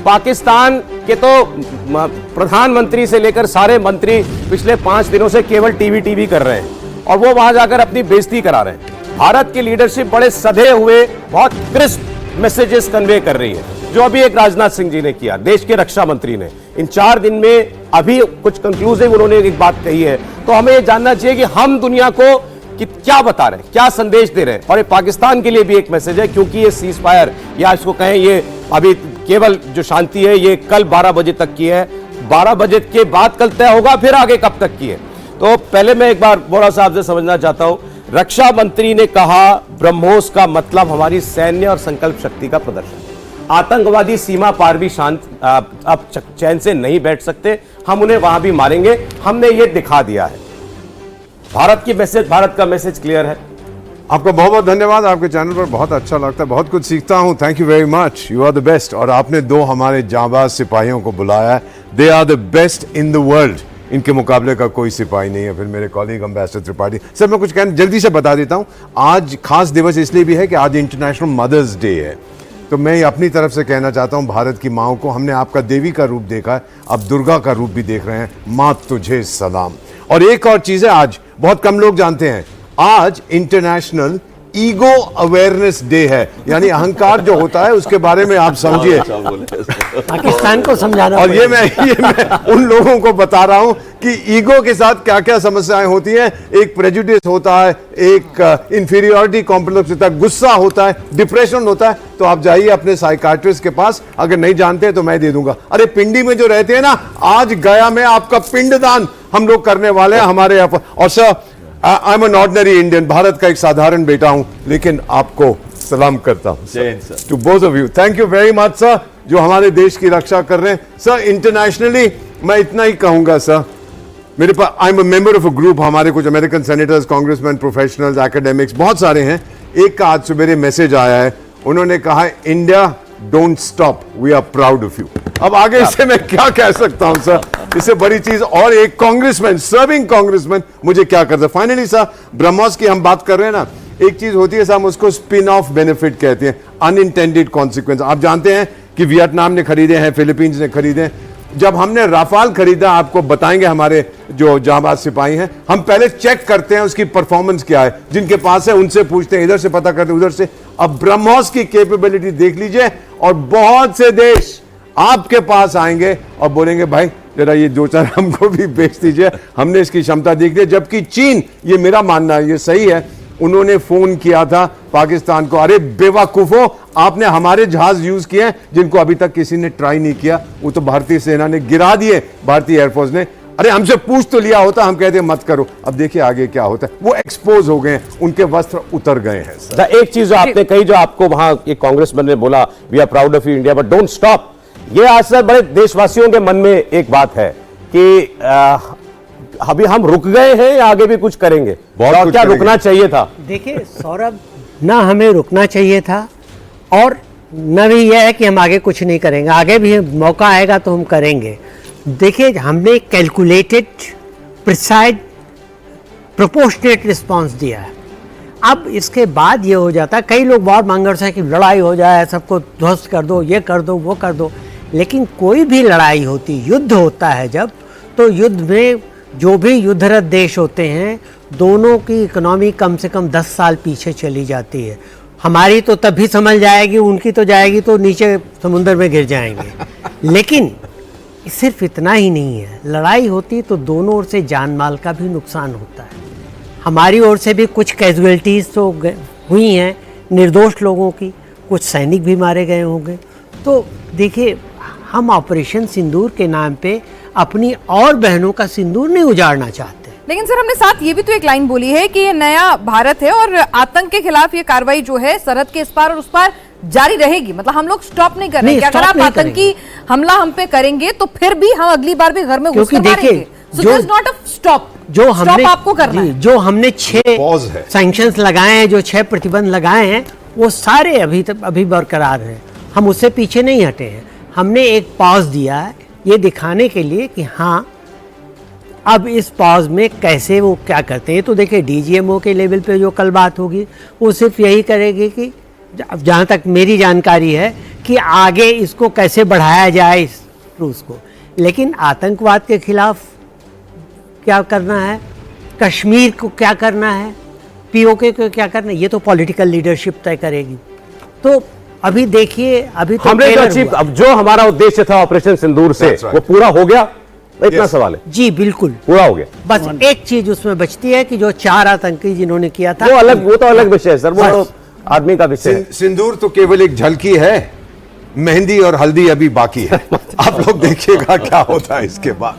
पाकिस्तान के तो प्रधानमंत्री से लेकर सारे मंत्री पिछले 5 दिनों से केवल टीवी कर रहे हैं और वो वहां जाकर अपनी बेइज्जती करा रहे हैं। भारत की लीडरशिप बड़े सधे हुए बहुत क्रिस्प मैसेजेस कन्वे कर रही है, जो अभी एक राजनाथ सिंह जी ने किया, देश के रक्षा मंत्री ने इन 4 दिन में अभी कुछ कंक्लूसिव उन्होंने एक बात कही है। तो हमें ये जानना चाहिए कि हम दुनिया को कि क्या बता रहे हैं, क्या संदेश दे रहे हैं। और ये पाकिस्तान के लिए भी एक मैसेज है, क्योंकि ये सीज फायर या इसको कहें ये अभी केवल जो शांति है ये कल 12 बजे तक की है, 12 बजे के बाद कल तय होगा फिर आगे कब तक की है। तो पहले मैं एक बार बोरा साहब से समझना चाहता हूं, रक्षा मंत्री ने कहा ब्रह्मोस का मतलब हमारी सैन्य और संकल्प शक्ति का प्रदर्शन, आतंकवादी सीमा पार भी शांत अब चैन से नहीं बैठ सकते, हम उन्हें वहां भी मारेंगे, हमने ये दिखा दिया है। भारत का मैसेज क्लियर है। आपका बहुत बहुत धन्यवाद, आपके चैनल पर बहुत अच्छा लगता है, बहुत कुछ सीखता हूं। Thank you very much, you are the best. और आपने 2 हमारे जांबाज सिपाहियों को बुलाया, they are the best in the world, इनके मुकाबले का कोई सिपाही नहीं है। फिर मेरे कॉलीग एम्बेसडर त्रिपाठी सर, मैं कुछ कहना जल्दी से बता देता हूं। आज खास दिवस इसलिए भी है कि आज इंटरनेशनल मदर्स डे है, तो मैं अपनी तरफ से कहना चाहता हूं भारत की माओं को, हमने आपका देवी का रूप देखा है, अब दुर्गा का रूप भी देख रहे हैं, मां तुझे सलाम। और एक और चीज है, आज बहुत कम लोग जानते हैं, आज इंटरनेशनल ईगो अवेयरनेस डे है, यानी अहंकार जो होता है उसके बारे में आप समझिए, पाकिस्तान को समझाना। और ये मैं उन लोगों को बता रहा हूं कि ईगो के साथ क्या क्या समस्याएं होती हैं। एक प्रेजुडिस होता है, एक इंफीरियरिटी कॉम्प्लेक्स होता है, गुस्सा होता है, डिप्रेशन होता है। तो आप जाइए अपने साइकाट्रिस्ट के पास, अगर नहीं जानते तो मैं दे दूंगा। अरे पिंडी में जो रहते हैं ना, आज गया में आपका पिंडदान हम लोग करने वाले हैं हमारे यहाँ पर। और sir, I am an ordinary Indian, Bharat का एक साधारण बेटा हूं, लेकिन आपको सलाम करता हूं to both of you. Thank you very much sir, जो हमारे देश की रक्षा कर रहे हैं। सर, इंटरनेशनली मैं इतना ही कहूंगा सर, मेरे पास I am a member of a group, हमारे कुछ American senators, congressman, professionals, academics बहुत सारे हैं। एक का आज सवेरे मैसेज आया है, उन्होंने कहा India don't stop, we are proud of you. अब आगे इससे मैं क्या कह सकता हूं सर, इससे बड़ी चीज। और एक कांग्रेसमैन, सर्विंग कांग्रेसमैन, मुझे क्या करता है। फाइनली सर, ब्रह्मोस की हम बात कर रहे हैं ना, एक चीज होती है सर, हम उसको स्पिन ऑफ बेनिफिट कहते हैं, अनइंटेंडेड कॉन्सिक्वेंस। आप जानते हैं कि वियतनाम ने खरीदे हैं, फिलीपींस ने खरीदे हैं। जब हमने राफाल खरीदा, आपको बताएंगे हमारे जो जांबाज सिपाही हैं, हम पहले चेक करते हैं उसकी परफॉर्मेंस क्या है, जिनके पास है उनसे पूछते हैं, इधर से पता करते हैं, उधर से। अब ब्रह्मोस की कैपेबिलिटी देख लीजिए, और बहुत से देश आपके पास आएंगे और बोलेंगे भाई जरा ये 2-4 हमको भी बेच दीजिए, हमने इसकी क्षमता देख ली। जबकि चीन, ये मेरा मानना है, ये सही है, उन्होंने फोन किया था पाकिस्तान को, अरे बेवकूफो, आपने हमारे जहाज यूज किए हैं जिनको अभी तक किसी ने ट्राई नहीं किया, वो तो भारतीय सेना ने गिरा दिए, भारतीय एयरफोर्स ने। अरे हमसे पूछ तो लिया होता, हम कहते मत करो। अब देखिए आगे क्या होता है, वो एक्सपोज हो गए, उनके वस्त्र उतर गए हैं। एक चीज जो आपने कही, जो आपको वहां एक कांग्रेसमैन ने बोला, we are proud of you India but don't stop, ये आज सर बड़े देशवासियों के मन में एक बात है कि अभी हम रुक गए हैं या आगे भी कुछ करेंगे, और क्या रुकना चाहिए था। देखिए सौरभ, ना हमें रुकना चाहिए था और न भी यह है कि हम आगे कुछ नहीं करेंगे, आगे भी मौका आएगा तो हम करेंगे। देखिए, हमने कैलकुलेटेड, प्रिसाइज, प्रोपोर्शनेट रिस्पांस दिया है। अब इसके बाद ये हो जाता है, कई लोग बहुत मांग रहे हैं कि लड़ाई हो जाए, सबको ध्वस्त कर दो, ये कर दो, वो कर दो। लेकिन कोई भी लड़ाई होती, युद्ध होता है जब, तो युद्ध में जो भी युद्धरत देश होते हैं, दोनों की इकोनॉमी कम से कम 10 साल पीछे चली जाती है। हमारी तो तभी समझ जाएगी, उनकी तो जाएगी तो नीचे समुद्र में गिर जाएंगे। लेकिन सिर्फ इतना ही नहीं है, लड़ाई होती तो दोनों ओर से जान माल का भी नुकसान होता है। हमारी ओर से भी कुछ कैजुअलिटीज़ तो हुई हैं, निर्दोष लोगों की, कुछ सैनिक भी मारे गए होंगे। तो देखिए, हम ऑपरेशन सिंदूर के नाम पे अपनी और बहनों का सिंदूर नहीं उजाड़ना चाहते। लेकिन सर, हमने साथ ये भी तो एक लाइन बोली है कि ये नया भारत है और आतंक के खिलाफ ये कार्रवाई जो है सरहद के इस पार और उस पार जारी रहेगी, मतलब हम लोग स्टॉप नहीं कर रहे। अगर आप आतंकी हमला हम पे करेंगे तो फिर भी हम अगली बार भी घर में घुस कर मारेंगे। So there is not a stop. जो हमने आपको करना है। जो हमने 6 सैंक्शंस लगाए हैं, जो 6 प्रतिबंध लगाए हैं, वो सारे अभी बरकरार हैं। हम उससे पीछे नहीं हटे हैं। हमने एक पॉज दिया है ये दिखाने के लिए कि हाँ, अब इस पॉज में कैसे वो क्या करते हैं। तो देखिए, डीजीएमओ के लेवल पे जो कल बात होगी, वो सिर्फ यही करेगी कि जहाँ तक मेरी जानकारी है कि आगे इसको कैसे बढ़ाया जाए इस रूस को। लेकिन आतंकवाद के खिलाफ क्या करना है, कश्मीर को क्या करना है, पीओके को क्या करना है, ये तो पॉलिटिकल लीडरशिप तय करेगी। तो अभी देखिए, अभी तो हमने जो ट्रेलर अचीव, हुआ। अब जो हमारा उद्देश्य था ऑपरेशन सिंदूर से, That's right. वो पूरा हो गया, इतना Yes. सवाल है। जी बिल्कुल, पूरा हो गया, बस एक चीज उसमें बचती है कि जो 4 आतंकी जिन्होंने किया था, वो तो अलग विषय है सर, वो तो आदमी का विषय है। सिंदूर तो केवल एक झलकी है, मेहंदी और हल्दी अभी बाकी है। आप लोग देखिएगा क्या होता है इसके बाद।